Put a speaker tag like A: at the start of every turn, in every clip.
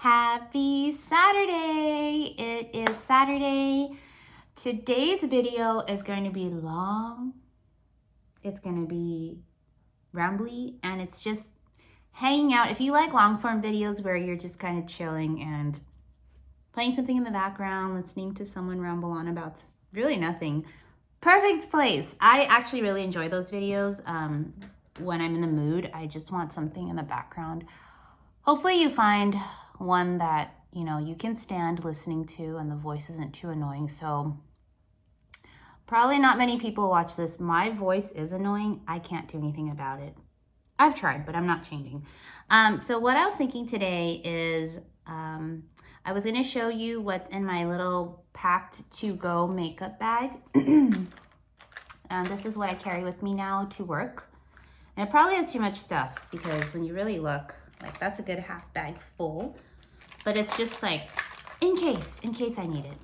A: Happy Saturday! It is Saturday. Today's video is going to be long. It's going to be rambly, and it's just hanging out. If you like long form videos where you're just kind of chilling and playing something in the background, listening to someone ramble on about really nothing, perfect place. I actually really enjoy those videos. When I'm in the mood, I just want something in the background. Hopefully you find one that, you can stand listening to and the voice isn't too annoying. So probably not many people watch this. My voice is annoying. I can't do anything about it. I've tried, but I'm not changing. So what I was thinking today is I was going to show you what's in my little packed to go makeup bag. And this is what I carry with me now to work. And it probably has too much stuff because when you really look, like that's a good half bag full. But it's just like in case I need it.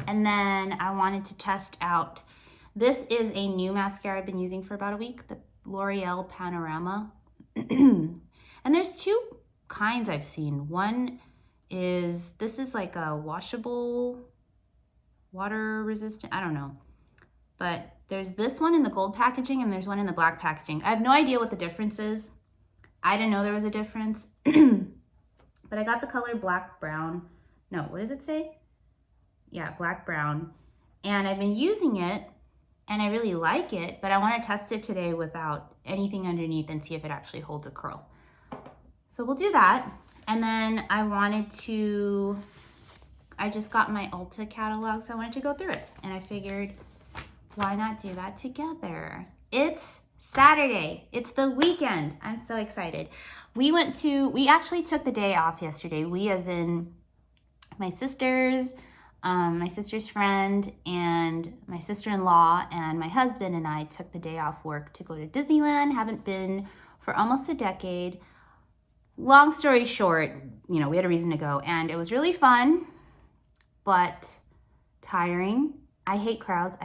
A: And then I wanted to test out, this is a new mascara I've been using for about a week, the L'Oreal Panorama. And there's two kinds I've seen. One is, this is like a washable, water resistant, I don't know. But there's this one in the gold packaging and there's one in the black packaging. I have no idea what the difference is. I didn't know there was a difference. But I got the color black brown. No, what does it say? Yeah, black brown. And I've been using it and I really like it, but I want to test it today without anything underneath and see if it actually holds a curl. So we'll do that. And then I just got my Ulta catalog, so I wanted to go through it. And I figured, why not do that together? It's Saturday. It's the weekend. I'm so excited. We actually took the day off yesterday. We as in my sister's friend and my sister-in-law and my husband and I took the day off work to go to Disneyland. Haven't been for almost a decade. Long story short, we had a reason to go and it was really fun, but tiring. I hate crowds.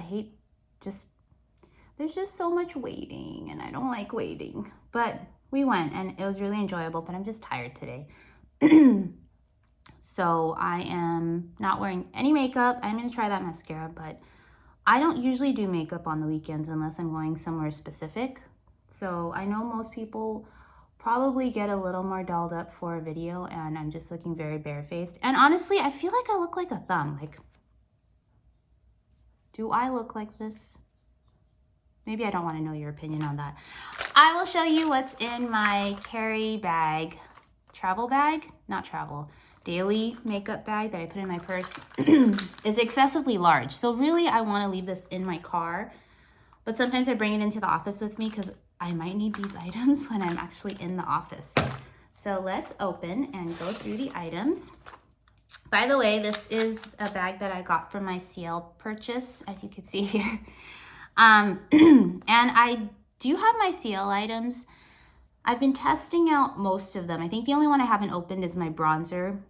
A: There's just so much waiting and I don't like waiting. But we went and it was really enjoyable, but I'm just tired today. So I am not wearing any makeup. I'm going to try that mascara, but I don't usually do makeup on the weekends unless I'm going somewhere specific. So I know most people probably get a little more dolled up for a video and I'm just looking very barefaced. And honestly, I feel like I look like a thumb. Like, do I look like this? Maybe I don't want to know your opinion on that. I will show you what's in my carry bag, daily makeup bag that I put in my purse. It's excessively large. So really I want to leave this in my car, but sometimes I bring it into the office with me because I might need these items when I'm actually in the office. So let's open and go through the items. By the way, this is a bag that I got from my CL purchase, as you can see here. And I do have my CL items. I've been testing out most of them. I think the only one I haven't opened is my bronzer.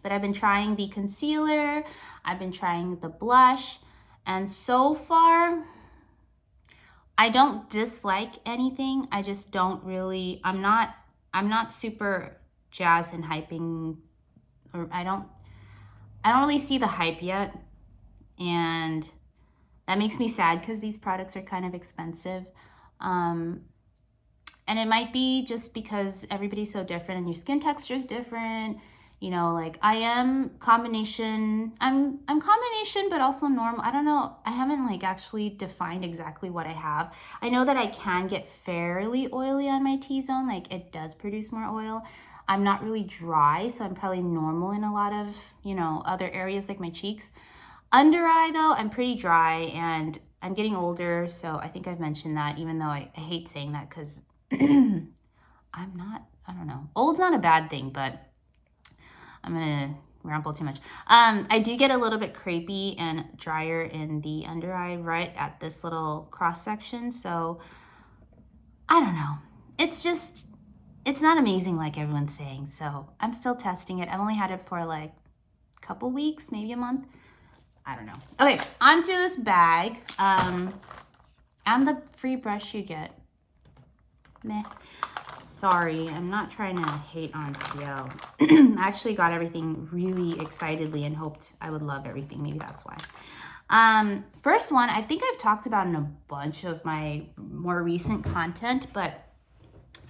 A: But I've been trying the concealer. I've been trying the blush. And so far, I don't dislike anything. I just don't really, I'm not super jazzed and hyping, or I don't really see the hype yet. And that makes me sad because these products are kind of expensive. And it might be just because everybody's so different and your skin texture is different. Like I am combination, I'm combination, but also normal. I don't know. I haven't actually defined exactly what I have. I know that I can get fairly oily on my T-zone. Like it does produce more oil. I'm not really dry, so I'm probably normal in a lot of, other areas like my cheeks. Under eye though, I'm pretty dry and I'm getting older. So I think I've mentioned that, even though I hate saying that because I don't know. Old's not a bad thing, but I'm going to ramble too much. I do get a little bit crepey and drier in the under eye right at this little cross section. So I don't know. It's not amazing like everyone's saying. So I'm still testing it. I've only had it for a couple weeks, maybe a month. I don't know. Okay, onto this bag. And the free brush you get. Meh. Sorry, I'm not trying to hate on Ciel. I actually got everything really excitedly and hoped I would love everything. Maybe that's why. First one, I think I've talked about in a bunch of my more recent content, but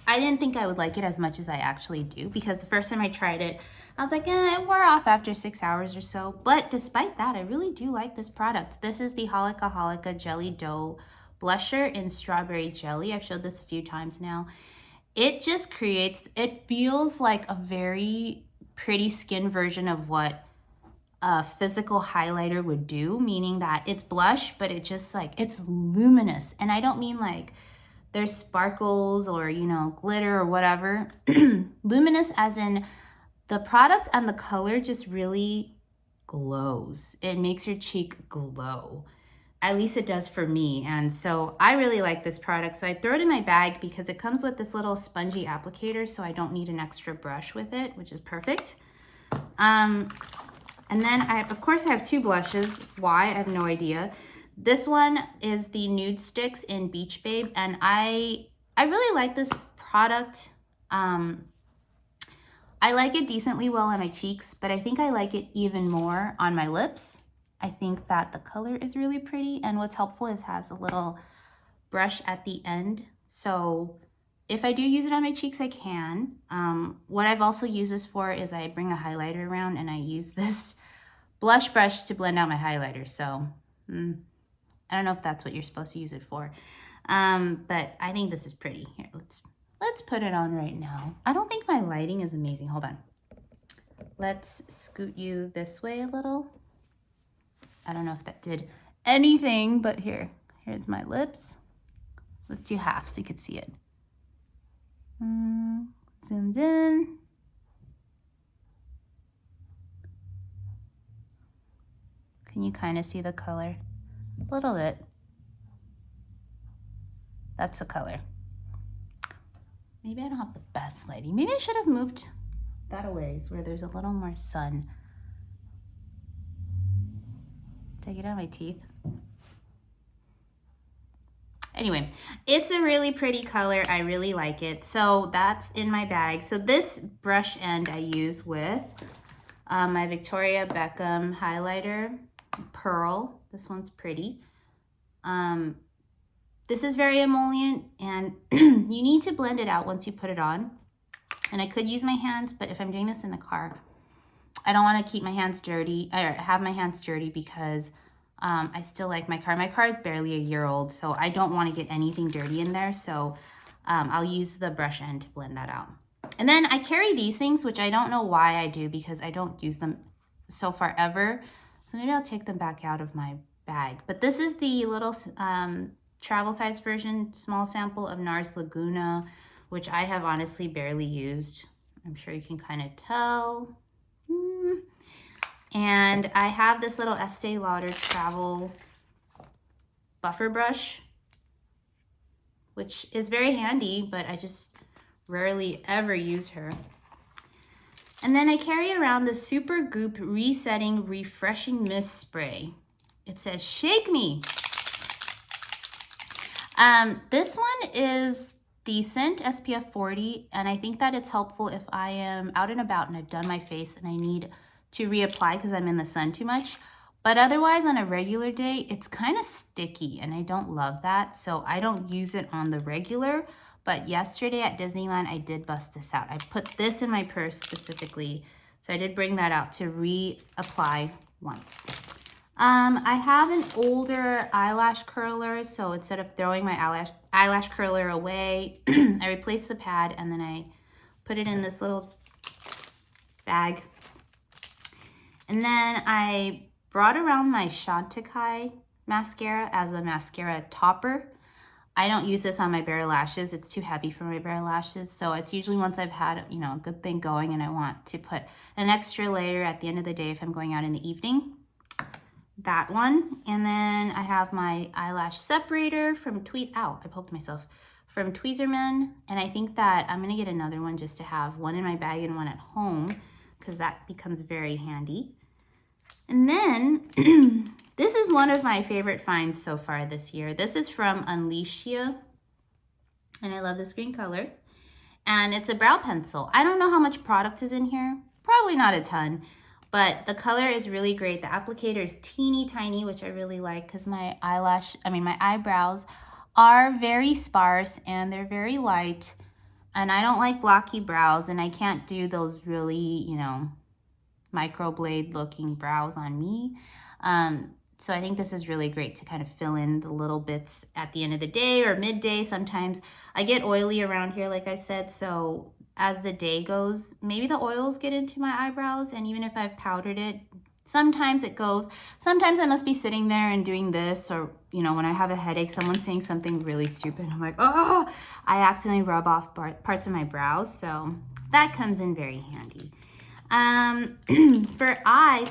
A: I didn't think I would like it as much as I actually do, because the first time I tried it, I was like, it wore off after 6 hours or so. But despite that, I really do like this product. This is the Holika Holika Jelly Dough Blusher in Strawberry Jelly. I've showed this a few times now. It just creates, it feels like a very pretty skin version of what a physical highlighter would do, meaning that it's blush, but it just like, it's luminous. And I don't mean like there's sparkles or, you know, glitter or whatever. Luminous as in the product and the color just really glows. It makes your cheek glow. At least it does for me. And so I really like this product. So I throw it in my bag because it comes with this little spongy applicator, so I don't need an extra brush with it, which is perfect. And then of course I have two blushes. Why? I have no idea. This one is the Nude Sticks in Beach Babe, and I really like this product. I like it decently well on my cheeks, but I think I like it even more on my lips. I think that the color is really pretty, and what's helpful is it has a little brush at the end. So if I do use it on my cheeks, I can. What I've also used this for is I bring a highlighter around and I use this blush brush to blend out my highlighter. So I don't know if that's what you're supposed to use it for. But I think this is pretty. Here, let's put it on right now. I don't think my lighting is amazing. Hold on. Let's scoot you this way a little. I don't know if that did anything, but here's my lips. Let's do half so you can see it. Zoomed in. Can you kind of see the color? A little bit. That's the color. Maybe I don't have the best lighting. Maybe I should have moved that away where there's a little more sun. Did I get out of my teeth? Anyway, it's a really pretty color. I really like it. So that's in my bag. So this brush end I use with my Victoria Beckham highlighter, Pearl. This one's pretty. This is very emollient, and you need to blend it out once you put it on. And I could use my hands, but if I'm doing this in the car, I don't want to keep my hands dirty or have my hands dirty because I still like my car. My car is barely a year old, so I don't want to get anything dirty in there. So I'll use the brush end to blend that out. And then I carry these things, which I don't know why I do because I don't use them so far ever. So maybe I'll take them back out of my bag. But this is the little travel size version, small sample of NARS Laguna, which I have honestly barely used. I'm sure you can kind of tell. And I have this little Estee Lauder travel buffer brush, which is very handy, but I just rarely ever use her. And then I carry around the Super Goop Resetting Refreshing Mist Spray. It says, shake me. This one is decent, SPF 40, and I think that it's helpful if I am out and about and I've done my face and I need to reapply because I'm in the sun too much. But otherwise, on a regular day, it's kind of sticky, and I don't love that, so I don't use it on the regular. But yesterday at Disneyland, I did bust this out. I put this in my purse specifically, so I did bring that out to reapply once. I have an older eyelash curler, so instead of throwing my eyelash curler away, I replaced the pad and then I put it in this little bag. And then I brought around my Chantecaille mascara as a mascara topper. I don't use this on my bare lashes. It's too heavy for my bare lashes. So it's usually once I've had, you know, a good thing going and I want to put an extra layer at the end of the day if I'm going out in the evening. That one. And then I have my eyelash separator from I poked myself, from Tweezerman. And I think that I'm gonna get another one just to have one in my bag and one at home, because that becomes very handy. And then this is one of my favorite finds so far this year. This is from Unleashia, and I love this green color. And it's a brow pencil. I don't know how much product is in here. Probably not a ton, but the color is really great. The applicator is teeny tiny, which I really like because my eyebrows are very sparse and they're very light. And I don't like blocky brows, and I can't do those really, you know, microblade looking brows on me. So I think this is really great to kind of fill in the little bits at the end of the day or midday. Sometimes I get oily around here, like I said, so as the day goes, maybe the oils get into my eyebrows, and even if I've powdered it, sometimes it goes. Sometimes I must be sitting there and doing this, or, you know, when I have a headache, someone's saying something really stupid, I'm like, oh, I accidentally rub off parts of my brows, so that comes in very handy. For eyes,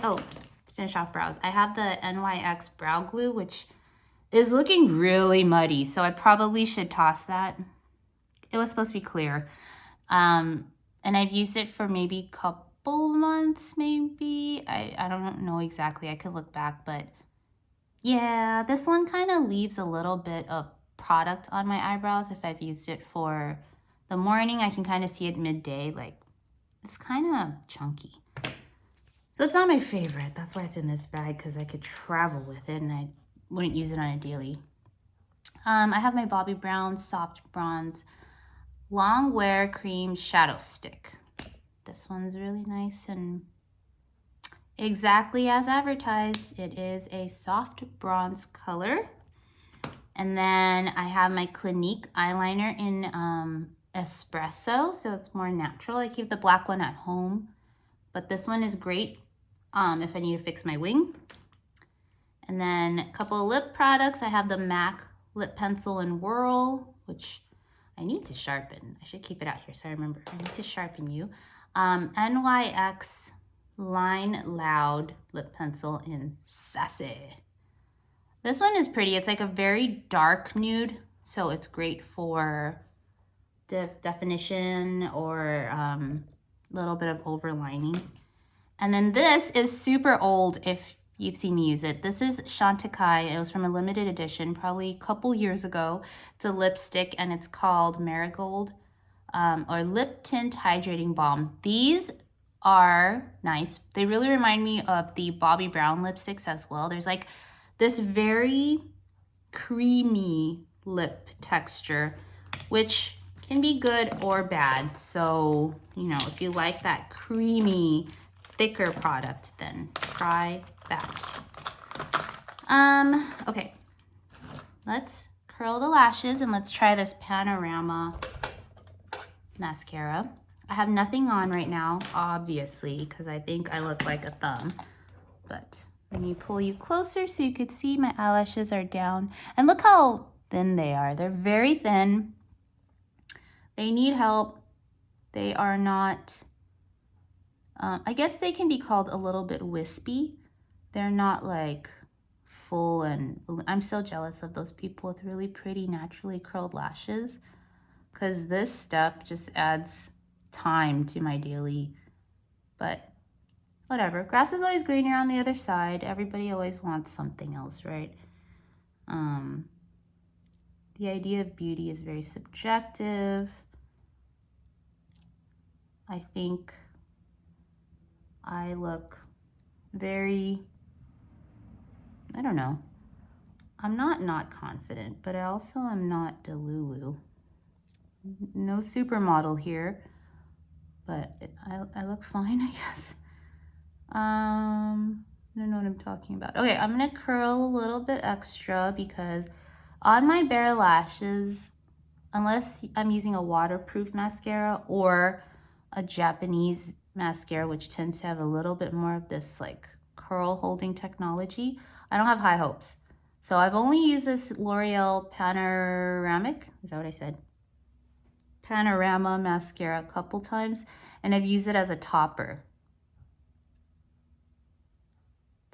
A: finish off brows, I have the NYX brow glue, which is looking really muddy, so I probably should toss that. It was supposed to be clear. And I've used it for maybe a couple months, maybe. I don't know exactly. I could look back, but yeah, this one kind of leaves a little bit of product on my eyebrows. If I've used it for the morning, I can kind of see it midday. Like, it's kind of chunky. So it's not my favorite. That's why it's in this bag, because I could travel with it and I wouldn't use it on a daily. I have my Bobbi Brown Soft Bronze Long Wear Cream Shadow Stick. This one's really nice and exactly as advertised. It is a soft bronze color. And then I have my Clinique eyeliner in espresso, so it's more natural. I keep the black one at home, but this one is great if I need to fix my wing. And then a couple of lip products. I have the MAC lip pencil in Whirl, which I need to sharpen. I should keep it out here so I remember. I need to sharpen you. NYX Line Loud lip pencil in Sassy. This one is pretty. It's like a very dark nude, so it's great for definition or a little bit of overlining. And then this is super old if you've seen me use it. This is Chantecaille. It was from a limited edition, probably a couple years ago. It's a lipstick and it's called Marigold or Lip Tint Hydrating Balm. These are nice. They really remind me of the Bobbi Brown lipsticks as well. There's like this very creamy lip texture, which can be good or bad. So, you know, if you like that creamy, thicker product, then try that. Okay, let's curl the lashes and let's try this Panorama mascara. I have nothing on right now, obviously, because I think I look like a thumb, but let me pull you closer so you could see my eyelashes are down, and look how thin they are. They're very thin. They need help. They are not, I guess they can be called a little bit wispy. They're not like full, and I'm so jealous of those people with really pretty naturally curled lashes, because this step just adds time to my daily, but whatever. Grass is always greener on the other side. Everybody always wants something else, right? The idea of beauty is very subjective. I think I look very, I don't know. I'm not confident, but I also am not Delulu. No supermodel here, but I look fine, I guess. I don't know what I'm talking about. Okay, I'm gonna curl a little bit extra because on my bare lashes, unless I'm using a waterproof mascara or a Japanese mascara, which tends to have a little bit more of this like curl holding technology, I don't have high hopes. So I've only used this L'Oreal Panoramic, is that what I said? Panorama mascara a couple times, and I've used it as a topper.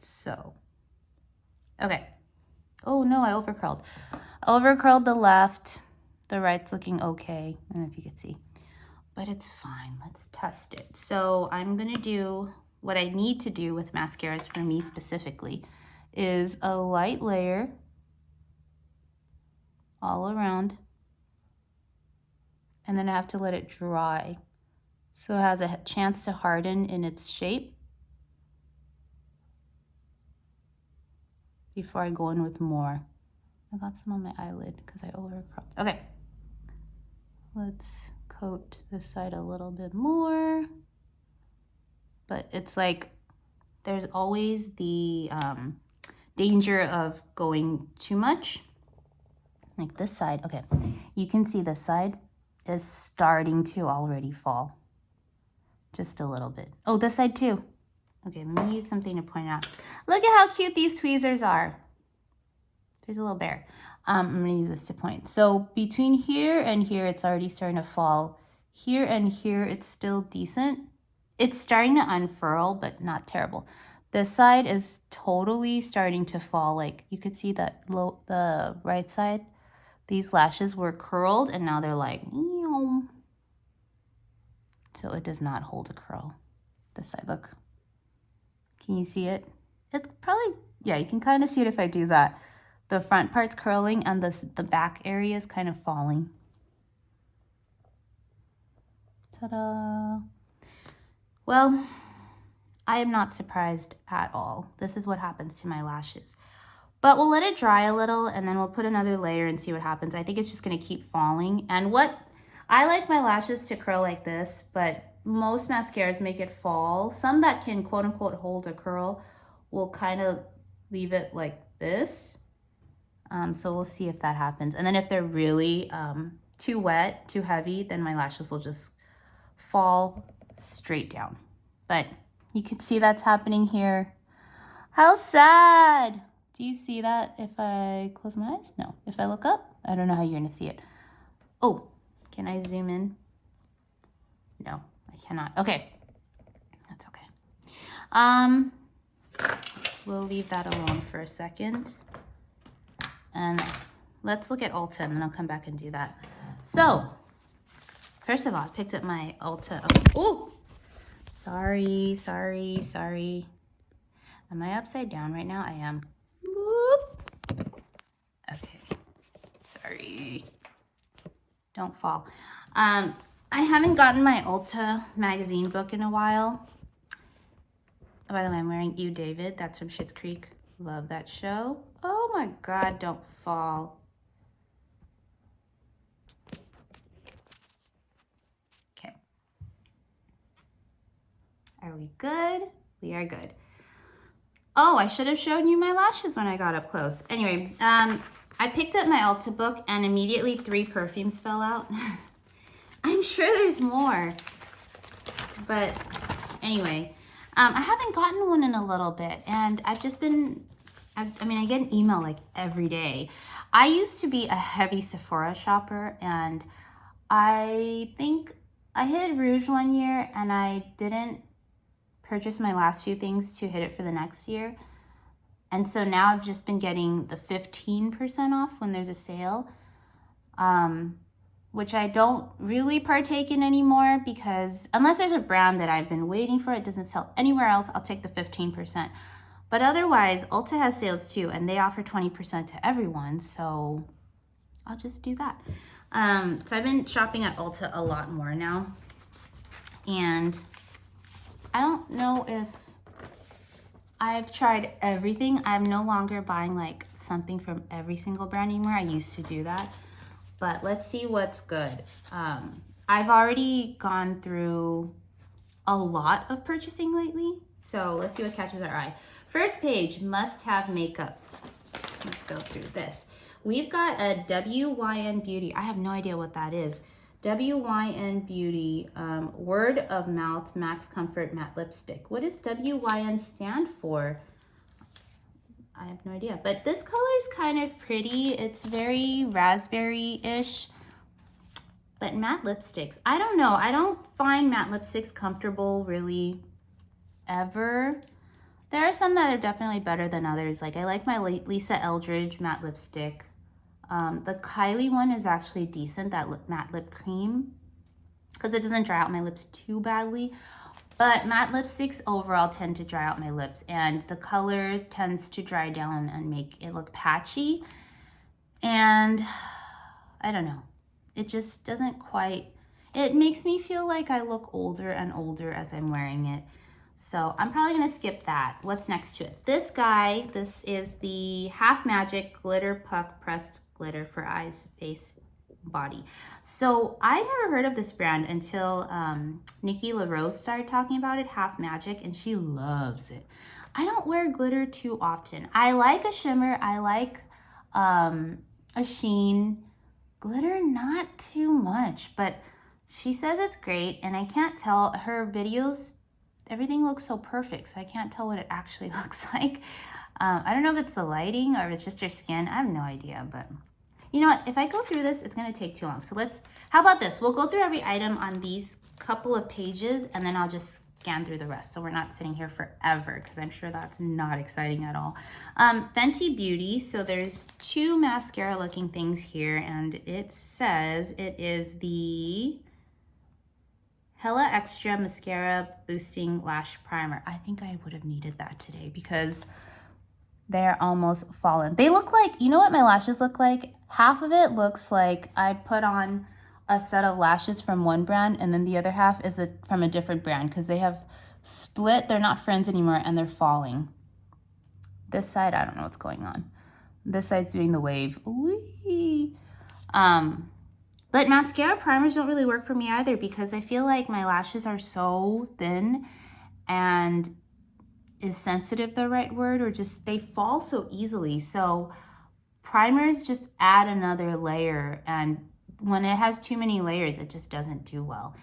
A: So, okay. Oh no, I overcurled. Overcurled the left. The right's looking okay. I don't know if you could see, but it's fine. Let's test it. So I'm gonna do what I need to do with mascaras for me specifically is a light layer all around. and then I have to let it dry so it has a chance to harden in its shape before I go in with more. I got some on my eyelid because I overcropped. Okay, let's coat this side a little bit more. But it's like there's always the danger of going too much. Like this side, okay, you can see this side is starting to already fall. Just a little bit. Oh, this side too. Okay, let me use something to point out. Look at how cute these tweezers are. There's a little bear. I'm gonna use this to point. So between here and here, it's already starting to fall. Here and here, it's still decent. It's starting to unfurl, but not terrible. This side is totally starting to fall. Like you could see that the right side, these lashes were curled and now they're like, ew. So it does not hold a curl. This side, look. Can you see it? It's probably, yeah, you can kind of see it if I do that. The front part's curling and the back area is kind of falling. Ta-da! Well, I am not surprised at all. This is what happens to my lashes. But we'll let it dry a little and then we'll put another layer and see what happens. I think it's just gonna keep falling. And I like my lashes to curl like this, but most mascaras make it fall. Some that can quote unquote hold a curl will kind of leave it like this. So we'll see if that happens. And then if they're really too wet, too heavy, then my lashes will just fall straight down. But you can see that's happening here. How sad. Do you see that if I close my eyes? No. If I look up, I don't know how you're gonna see it. Oh, can I zoom in? No, I cannot. Okay, that's okay. We'll leave that alone for a second. And let's look at Ulta and then I'll come back and do that. So, first of all, I picked up my Ulta. Oh, sorry. Am I upside down right now? I am. Whoop. Okay, sorry. Don't fall. I haven't gotten my Ulta magazine book in a while. By the way, I'm wearing You David. That's from Schitt's Creek. Love that show. Oh my God, don't fall. Okay. Are we good? We are good. Oh, I should have shown you my lashes when I got up close. Anyway, I picked up my Ulta book and immediately 3 perfumes fell out. I'm sure there's more. But anyway, I haven't gotten one in a little bit and I've just been, I get an email like every day. I used to be a heavy Sephora shopper and I think I hit Rouge one year and I didn't purchase my last few things to hit it for the next year. And so now I've just been getting the 15% off when there's a sale, which I don't really partake in anymore because unless there's a brand that I've been waiting for, it doesn't sell anywhere else, I'll take the 15%. But otherwise, Ulta has sales too, and they offer 20% to everyone, so I'll just do that. So I've been shopping at Ulta a lot more now, and I don't know if I've tried everything. I'm no longer buying like something from every single brand anymore. I used to do that, but let's see what's good. I've already gone through a lot of purchasing lately, so let's see what catches our eye. First page, must-have makeup. Let's go through this. We've got a WYN Beauty. I have no idea what that is. WYN Beauty Word of Mouth Max Comfort Matte Lipstick. What does WYN stand for? I have no idea. But this color is kind of pretty. It's very raspberry-ish. But matte lipsticks, I don't know. I don't find matte lipsticks comfortable really ever. There are some that are definitely better than others. Like I like my Lisa Eldridge matte lipstick. The Kylie one is actually decent, that matte lip cream, because it doesn't dry out my lips too badly. But matte lipsticks overall tend to dry out my lips, and the color tends to dry down and make it look patchy. And I don't know, it just doesn't quite it makes me feel like I look older and older as I'm wearing it. So I'm probably gonna skip that. What's next to it? This guy, this is the Half Magic Glitter Puck Pressed Glitter for Eyes, Face, Body. So I never heard of this brand until Nikki LaRose started talking about it, Half Magic, and she loves it. I don't wear glitter too often. I like a shimmer, I like a sheen. Glitter, not too much, but she says it's great, and I can't tell. Her videos, everything looks so perfect, so I can't tell what it actually looks like. I don't know if it's the lighting or if it's just her skin. I have no idea, but you know what? If I go through this, it's gonna take too long. So how about this? We'll go through every item on these couple of pages, and then I'll just scan through the rest. So we're not sitting here forever, because I'm sure that's not exciting at all. Fenty Beauty. So there's 2 mascara looking things here, and it says it is the Hella Extra Mascara Boosting Lash Primer. I think I would have needed that today because they're almost fallen. They look like, you know what my lashes look like? Half of it looks like I put on a set of lashes from one brand, and then the other half is from a different brand, because they have split. They're not friends anymore, and they're falling. This side, I don't know what's going on. This side's doing the wave. Whee! But mascara primers don't really work for me either, because I feel like my lashes are so thin, and is sensitive the right word, or just they fall so easily. So primers just add another layer, and when it has too many layers, it just doesn't do well.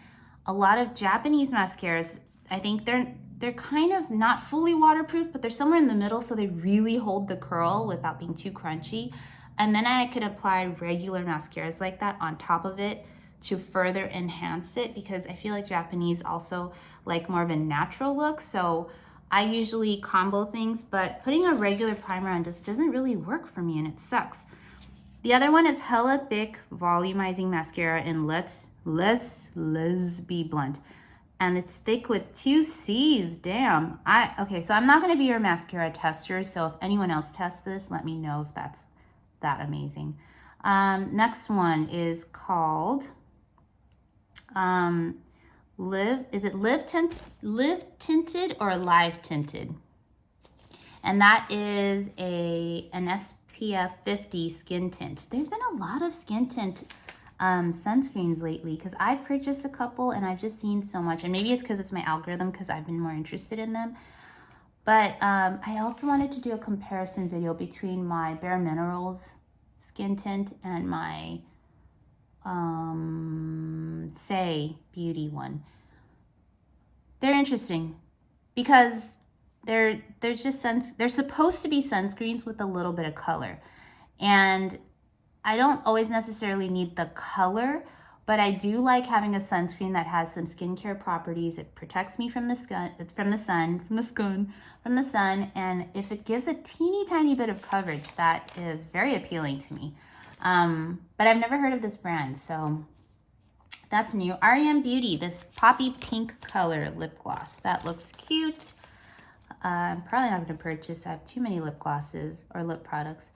A: A lot of Japanese mascaras, I think they're kind of not fully waterproof, but they're somewhere in the middle, so they really hold the curl without being too crunchy. And then I could apply regular mascaras like that on top of it to further enhance it, because I feel like Japanese also like more of a natural look. So I usually combo things, but putting a regular primer on just doesn't really work for me, and it sucks. The other one is Hella Thick Volumizing Mascara in Let's Be Blunt. And it's thick with 2 C's. Damn. Okay, so I'm not going to be your mascara tester, so if anyone else tests this, let me know if that's that amazing. Next one is called is it Live Tinted or Live Tinted? And that is an SPF 50 skin tint. There's been a lot of skin tint sunscreens lately, because I've purchased a couple and I've just seen so much, and maybe it's because it's my algorithm, because I've been more interested in them. But I also wanted to do a comparison video between my Bare Minerals skin tint and my Say Beauty one. They're interesting because they're supposed to be sunscreens with a little bit of color, and I don't always necessarily need the color, but I do like having a sunscreen that has some skincare properties. It protects me from the sun, and if it gives a teeny tiny bit of coverage, that is very appealing to me. But I've never heard of this brand, so that's new. REM Beauty, this poppy pink color lip gloss. That looks cute. I'm probably not going to purchase. I have too many lip glosses or lip products.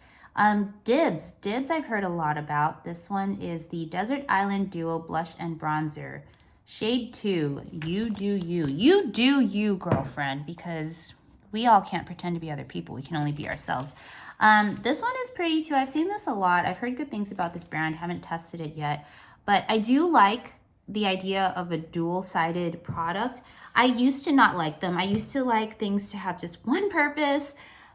A: Dibs I've heard a lot about. This one is the Desert Island Duo Blush and Bronzer. Shade 2. You do you. You do you, girlfriend, because we all can't pretend to be other people. We can only be ourselves. This one is pretty too. I've seen this a lot. I've heard good things about this brand. Haven't tested it yet. But I do like the idea of a dual-sided product. I used to not like them. I used to like things to have just one purpose,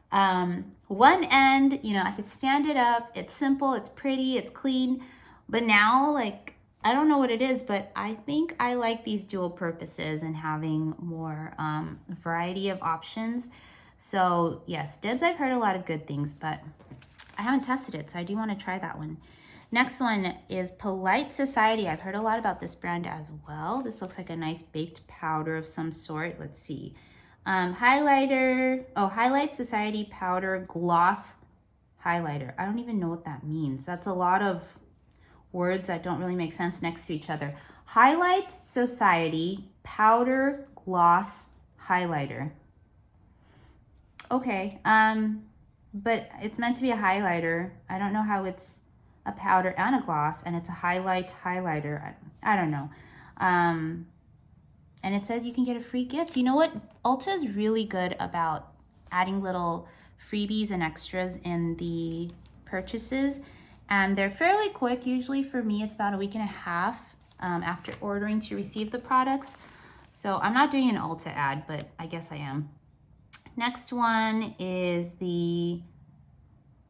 A: one end. You know, I could stand it up. It's simple, it's pretty, it's clean. But now, like, I don't know what it is, but I think I like these dual purposes and having more variety of options. So yes, Dibs, I've heard a lot of good things, but I haven't tested it, so I do want to try that one. Next one is Polite Society. I've heard a lot about this brand as well. This looks like a nice baked powder of some sort. Let's see. Highlighter. Oh, Highlight Society Powder Gloss Highlighter. I don't even know what that means. That's a lot of words that don't really make sense next to each other. Highlight Society Powder Gloss Highlighter. Okay. But it's meant to be a highlighter. I don't know how it's a powder and a gloss, and it's a highlighter. I don't know. And it says you can get a free gift. You know what? Ulta is really good about adding little freebies and extras in the purchases. And they're fairly quick. Usually for me, it's about a week and a half after ordering to receive the products. So I'm not doing an Ulta ad, but I guess I am. Next one is the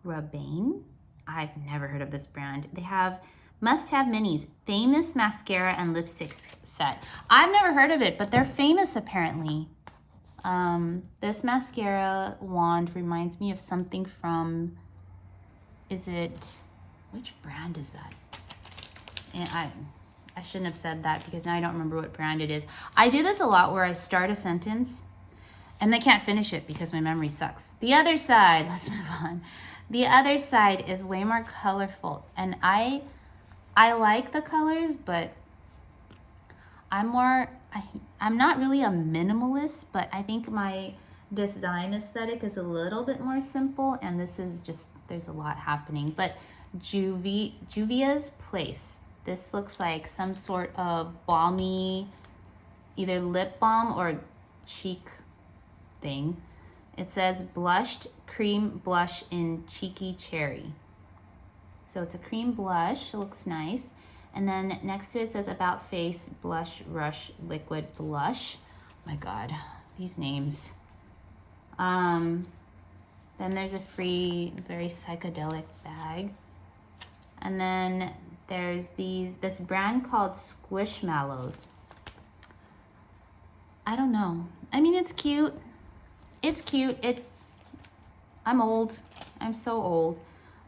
A: Ravane. I've never heard of this brand. They have must-have minis, famous mascara and lipstick set. I've never heard of it, but they're famous apparently. This mascara wand reminds me of something from, which brand is that? And I shouldn't have said that because now I don't remember what brand it is. I do this a lot where I start a sentence and I can't finish it because my memory sucks. The other side, let's move on. The other side is way more colorful, and I like the colors, but I'm not really a minimalist, but I think my design aesthetic is a little bit more simple, and this is just, there's a lot happening. But Juvia's Place. This looks like some sort of balmy, either lip balm or cheek thing. It says blushed cream blush in Cheeky Cherry. So it's a cream blush, it looks nice. And then next to it says About Face Blush Rush Liquid Blush. Oh my God, these names. Then there's a free, very psychedelic bag. And then there's this brand called Squishmallows. I don't know. I mean, it's cute. It's cute. I'm old. I'm so old.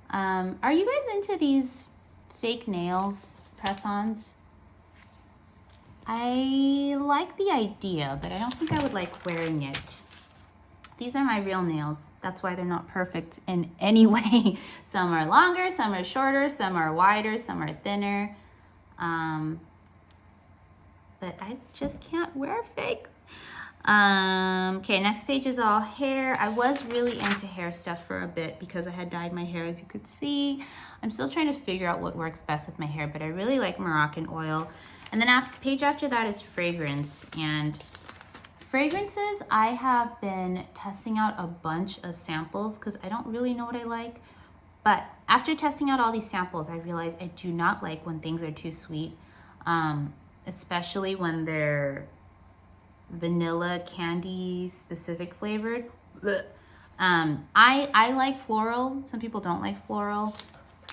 A: Are you guys into these fake nails press-ons? I like the idea, but I don't think I would like wearing it. These are my real nails. That's why they're not perfect in any way. Some are longer, some are shorter, some are wider, some are thinner. But I just can't wear fake. Okay, next page is all hair. I was really into hair stuff for a bit because I had dyed my hair, as you could see. I'm still trying to figure out what works best with my hair, but I really like Moroccan oil. And then page after that is fragrance. And fragrances, I have been testing out a bunch of samples because I don't really know what I like. But after testing out all these samples, I realized I do not like when things are too sweet, especially when they're vanilla candy specific flavored. I like floral. Some people don't like floral,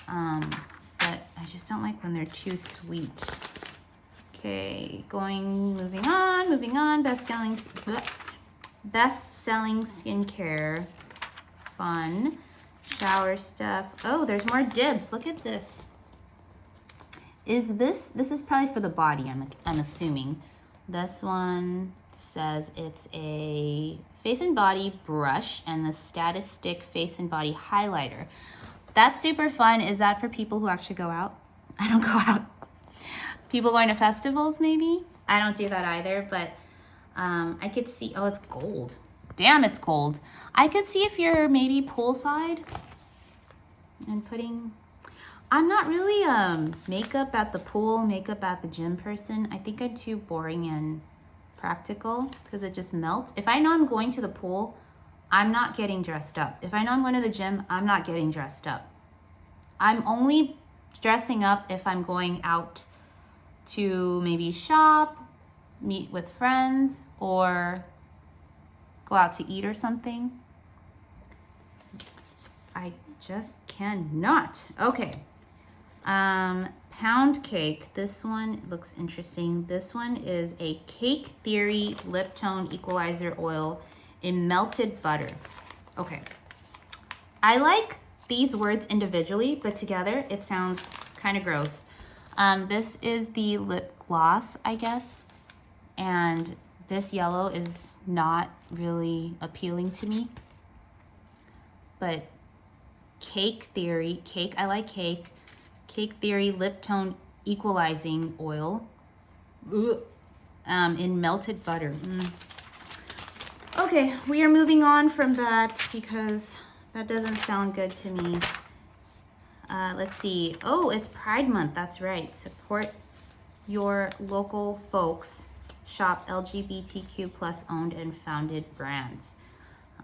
A: but I just don't like when they're too sweet. Okay, moving on. Best selling skincare, fun, shower stuff. Oh, there's more Dibs. Look at this. This is probably for the body, I'm assuming. This one says it's a face and body brush and the Status Stick face and body highlighter. That's super fun. Is that for people who actually go out? I don't go out. People going to festivals, maybe? I don't do that either, but I could see, oh, it's gold. Damn, it's gold. I could see if you're maybe poolside and I'm not really makeup at the pool, makeup at the gym person. I think I'm too boring and practical because it just melts. If I know I'm going to the pool, I'm not getting dressed up. If I know I'm going to the gym, I'm not getting dressed up. I'm only dressing up if I'm going out to maybe shop, meet with friends, or go out to eat or something. I just cannot. Okay. Pound cake. This one looks interesting. This one is a Cake Theory Lip Tone Equalizer Oil in melted butter. Okay. I like these words individually, but together it sounds kind of gross. This is the lip gloss, I guess. And this yellow is not really appealing to me. But Cake Theory, I like cake. Cake Theory Lip Tone Equalizing Oil in melted butter. Okay, we are moving on from that because that doesn't sound good to me. Let's see. Oh, it's Pride Month. That's right. Support your local folks shop LGBTQ plus owned and founded brands.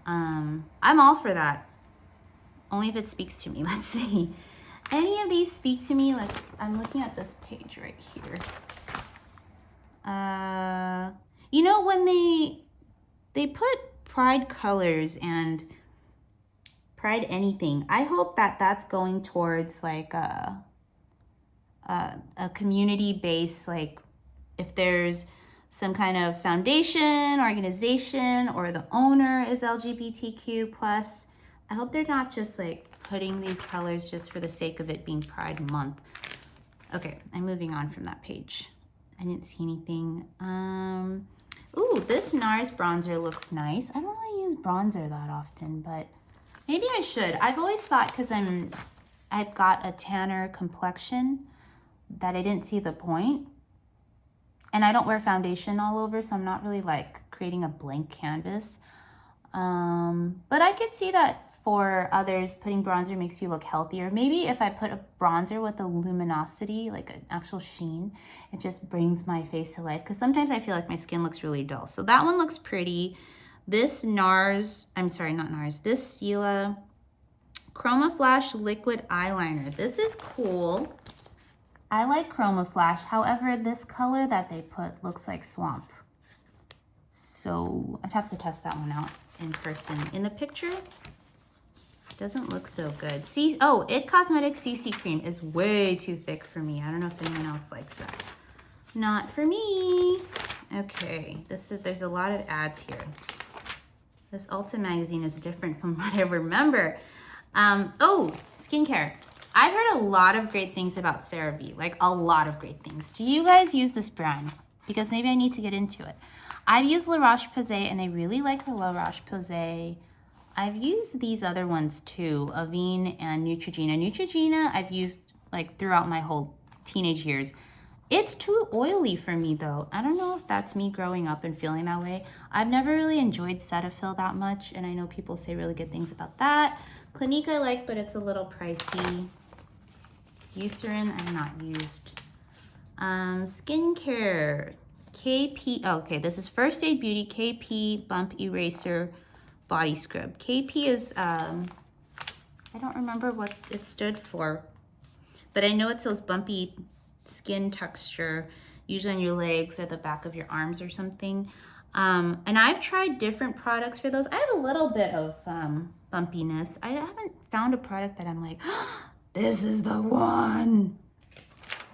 A: I'm all for that. Only if it speaks to me. Let's see. Any of these speak to me? I'm looking at this page right here. You know, when they put pride colors and pride anything, I hope that that's going towards like a community base, like if there's some kind of foundation, organization, or the owner is LGBTQ plus, I hope they're not just like putting these colors just for the sake of it being Pride Month. Okay, I'm moving on from that page. I didn't see anything. Ooh, this NARS bronzer looks nice. I don't really use bronzer that often, but maybe I should. I've always thought, because I've got a tanner complexion, that I didn't see the point. And I don't wear foundation all over, so I'm not really like creating a blank canvas. But I could see that for others, putting bronzer makes you look healthier. Maybe if I put a bronzer with a luminosity, like an actual sheen, it just brings my face to life. Because sometimes I feel like my skin looks really dull. So that one looks pretty. This NARS, I'm sorry, not NARS, this Stila Chroma Flash Liquid Eyeliner. This is cool. I like Chroma Flash. However, this color that they put looks like swamp. So I'd have to test that one out in person. In the picture, it doesn't look so good. It Cosmetics CC Cream is way too thick for me. I don't know if anyone else likes that. Not for me. Okay, there's a lot of ads here. This Ulta magazine is different from what I remember. Skincare. I've heard a lot of great things about CeraVe, like a lot of great things. Do you guys use this brand? Because maybe I need to get into it. I've used La Roche-Posay, and I really like La Roche-Posay. I've used these other ones too, Avène and Neutrogena. Neutrogena I've used like throughout my whole teenage years. It's too oily for me though. I don't know if that's me growing up and feeling that way. I've never really enjoyed Cetaphil that much, and I know people say really good things about that. Clinique I like, but it's a little pricey. Eucerin I've not used. Skincare. KP, okay, this is First Aid Beauty KP Bump Eraser Body Scrub. KP is, I don't remember what it stood for, but I know it's those bumpy skin texture, usually on your legs or the back of your arms or something. And I've tried different products for those. I have a little bit of bumpiness. I haven't found a product that I'm like, oh, this is the one.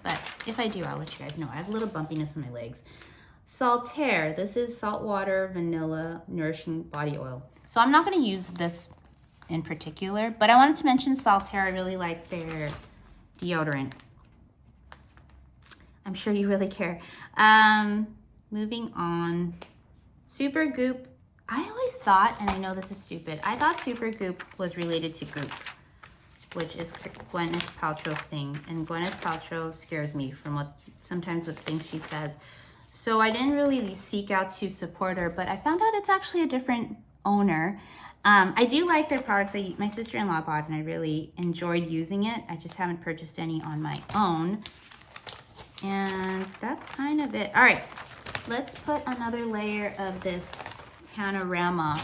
A: But if I do, I'll let you guys know. I have a little bumpiness in my legs. Saltaire. This is saltwater vanilla nourishing body oil. So I'm not going to use this in particular, but I wanted to mention Saltaire. I really like their deodorant. I'm sure you really care. Moving on. Supergoop. I always thought, and I know this is stupid, I thought Supergoop was related to Goop, which is Gwyneth Paltrow's thing. And Gwyneth Paltrow scares me from sometimes the things she says. So I didn't really seek out to support her, but I found out it's actually a different owner. I do like their products. My sister-in-law bought and I really enjoyed using it. I just haven't purchased any on my own. And that's kind of it. All right, let's put another layer of this Panorama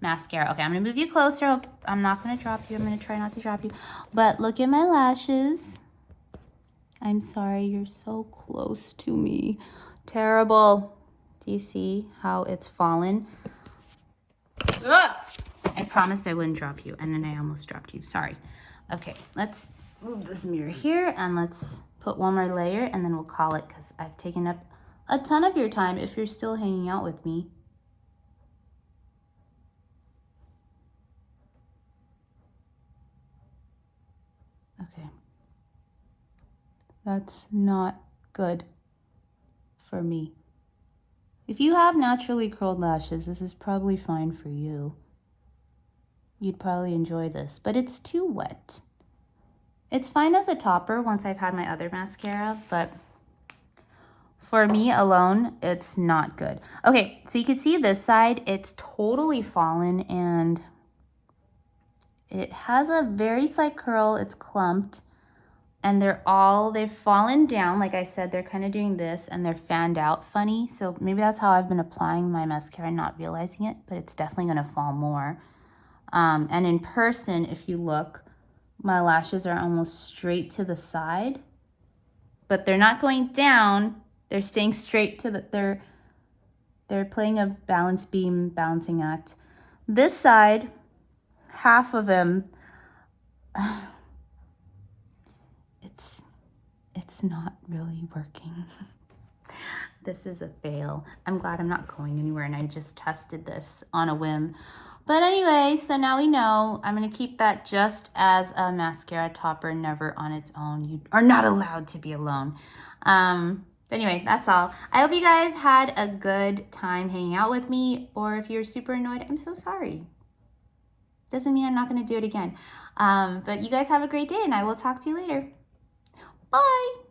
A: mascara. Okay, I'm gonna move you closer. I'm not gonna drop you. I'm gonna try not to drop you. But look at my lashes. I'm sorry, you're so close to me. Terrible. Do you see how it's fallen? Ugh! I promised I wouldn't drop you, and then I almost dropped you. Sorry. Okay, let's move this mirror here, and let's put one more layer, and then we'll call it, because I've taken up a ton of your time if you're still hanging out with me. Okay. That's not good for me. If you have naturally curled lashes, this is probably fine for you. You'd probably enjoy this, but it's too wet. It's fine as a topper once I've had my other mascara, but for me alone, it's not good. Okay, so you can see this side, it's totally fallen and it has a very slight curl. It's clumped. and they've fallen down. Like I said, they're kind of doing this and they're fanned out funny. So maybe that's how I've been applying my mascara, not realizing it, but it's definitely going to fall more. And in person, if you look, my lashes are almost straight to the side, but they're not going down. They're staying straight to the, they're playing a balance beam balancing act. This side, half of them, it's not really working. This is a fail. I'm glad I'm not going anywhere and I just tested this on a whim. But anyway, so now we know. I'm going to keep that just as a mascara topper, never on its own. You are not allowed to be alone. But anyway, that's all. I hope you guys had a good time hanging out with me, or if you're super annoyed, I'm so sorry. Doesn't mean I'm not going to do it again. But you guys have a great day and I will talk to you later. Bye.